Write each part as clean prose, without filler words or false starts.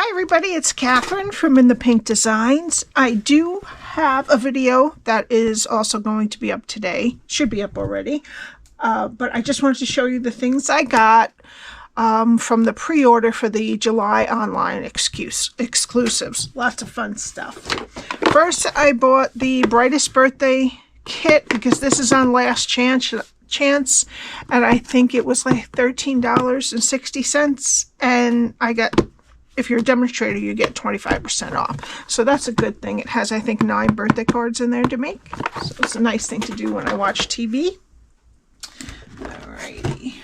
Hi everybody, it's Catherine from In the Pink Designs. I do have a video that is also going to be up today. Should be up already. But I just wanted to show you the things I got from the pre-order for the July online exclusives. Lots of fun stuff. First, I bought the Brightest Birthday kit because this is on last chance, and I think it was like $13.60, and I got, if you're a demonstrator, you get 25% off. So that's a good thing. It has, I think, 9 birthday cards in there to make. So it's a nice thing to do when I watch TV. Alrighty.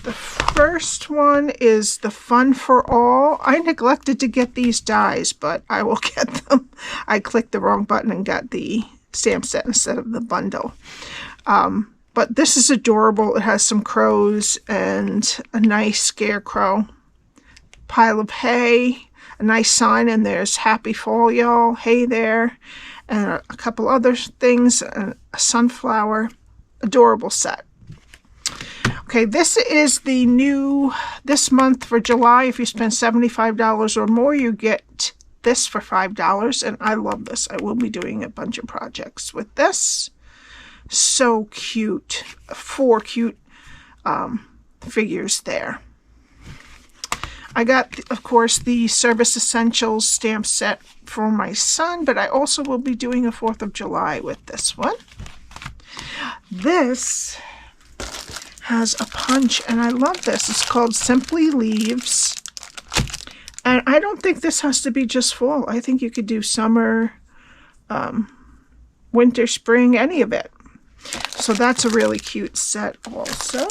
The first one is the Fun for All. I neglected to get these dies, but I will get them. I clicked the wrong button and got the stamp set instead of the bundle. But this is adorable. It has some crows and a nice scarecrow. Pile of hay, a nice sign, and there's Happy Fall Y'all, hey there, and a couple other things, a sunflower. Adorable set. Okay, this is the new, this month for July. If you spend $75 or more, you get this for $5, and I love this. I will be doing a bunch of projects with this. So cute. 4 cute figures there. I got, of course, the Service Essentials stamp set for my son, but I also will be doing a 4th of July with this one. This has a punch, and I love this. It's called Simply Leaves. And I don't think this has to be just fall. I think you could do summer, winter, spring, any of it. So that's a really cute set also.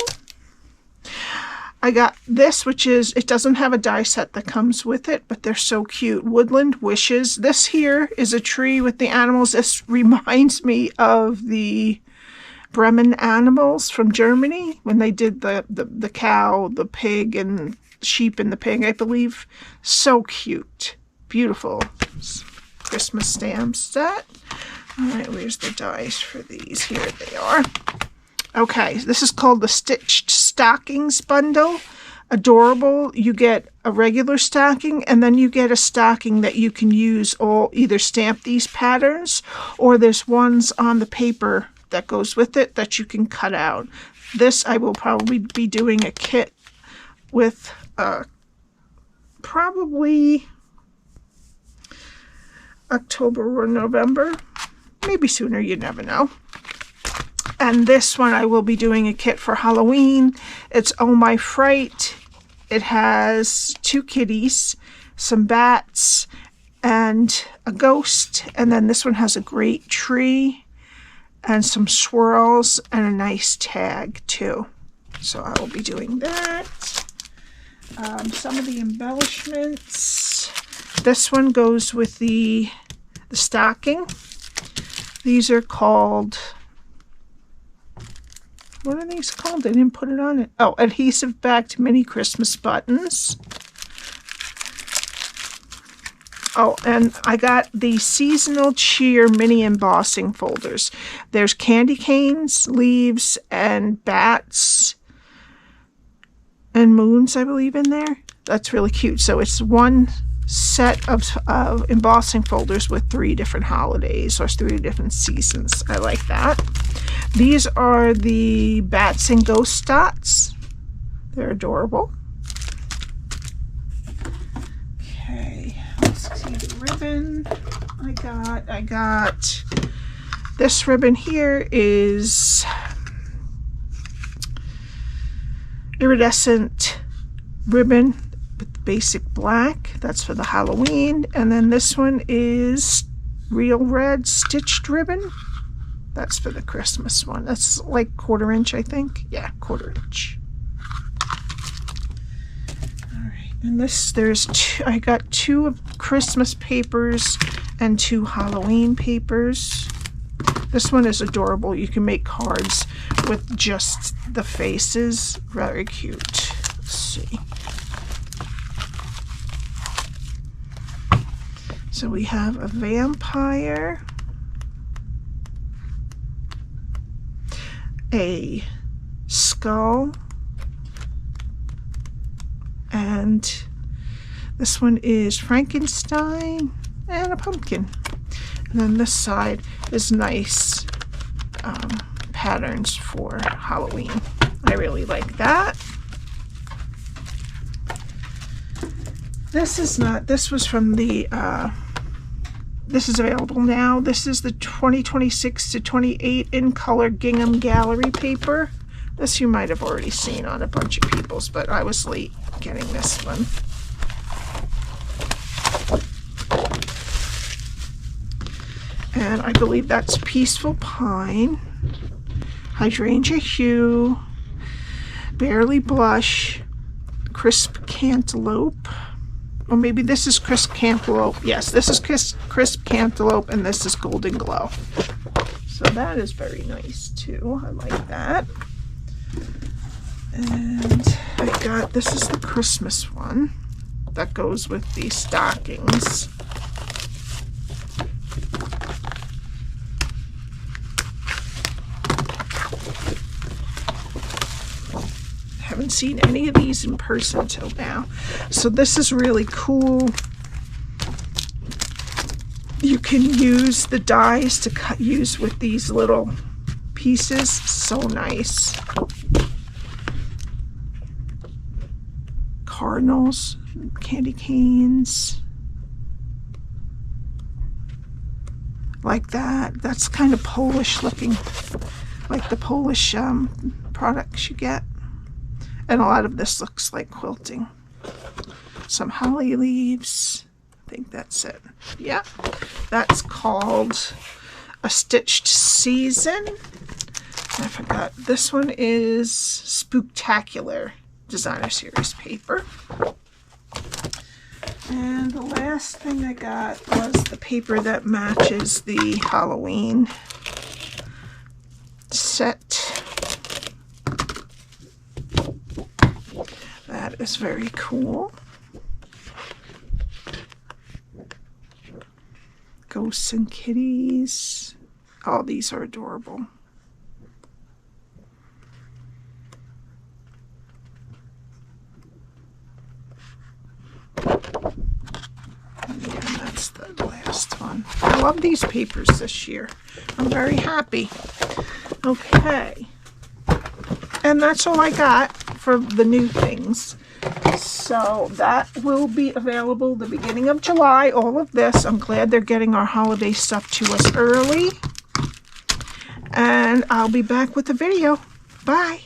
I got this, which is, it doesn't have a die set that comes with it, but they're so cute. Woodland Wishes. This here is a tree with the animals. This reminds me of the Bremen animals from Germany when they did the cow, the pig, and sheep and the pig, I believe. So cute. Beautiful Christmas stamp set. All right, where's the dies for these? Here they are. Okay, this is called the Stitched Stockings Bundle. Adorable. You get a regular stocking, and then you get a stocking that you can use, or either stamp these patterns, or there's ones on the paper that goes with it that you can cut out. This I will probably be doing a kit with probably October or November. Maybe sooner, you never know. And this one I will be doing a kit for Halloween. It's Oh My Fright. It has 2 kitties, some bats, and a ghost. And then this one has a great tree and some swirls and a nice tag too. So I will be doing that. Some of the embellishments. This one goes with the stocking. These are called, what are these called? I didn't put it on it. Oh, adhesive backed mini Christmas buttons. Oh, and I got the Seasonal Cheer mini embossing folders. There's candy canes, leaves, and bats, and moons, I believe, in there. That's really cute. So it's one set of embossing folders with 3 different holidays or 3 different seasons. I like that. These are the bats and ghost dots. They're adorable. Okay, let's see the ribbon I got this ribbon here is iridescent ribbon with basic black. That's for the Halloween. And then this one is real red stitched ribbon. That's for the Christmas one. That's like 1/4 inch, I think. Yeah, 1/4 inch. All right. And this, I got 2 Christmas papers and 2 Halloween papers. This one is adorable. You can make cards with just the faces. Very cute. Let's see. So we have a vampire, a skull, and This one is Frankenstein and a pumpkin. And then this side is nice patterns for Halloween. I really like that. This was from the, this is available now. This is the 2026 to 28 in color gingham gallery paper. This you might have already seen on a bunch of people's, but I was late getting this one. And I believe that's Peaceful Pine, Hydrangea Hue, Barely Blush, Crisp Cantaloupe. Or maybe this is Crisp Cantaloupe. Yes, this is Crisp Cantaloupe, and this is Golden Glow. So that is very nice too. I like that. And I got, this is the Christmas one that goes with the stockings. Haven't seen any of these in person till now. So this is really cool. You can use the dies to use with these little pieces. So nice. Cardinals, candy canes. Like that. That's kind of Polish looking. Like the Polish products you get. And a lot of this looks like quilting. Some holly leaves. I think that's it. Yeah, that's called A Stitched Season. I forgot. This one is Spooktacular Designer Series paper. And the last thing I got was the paper that matches the Halloween set. That is very cool. Ghosts and kitties. Oh, these are adorable. And that's the last one. I love these papers this year. I'm very happy. Okay. And that's all I got for the new things. So that will be available the beginning of July, all of this. I'm glad they're getting our holiday stuff to us early. And I'll be back with a video. Bye.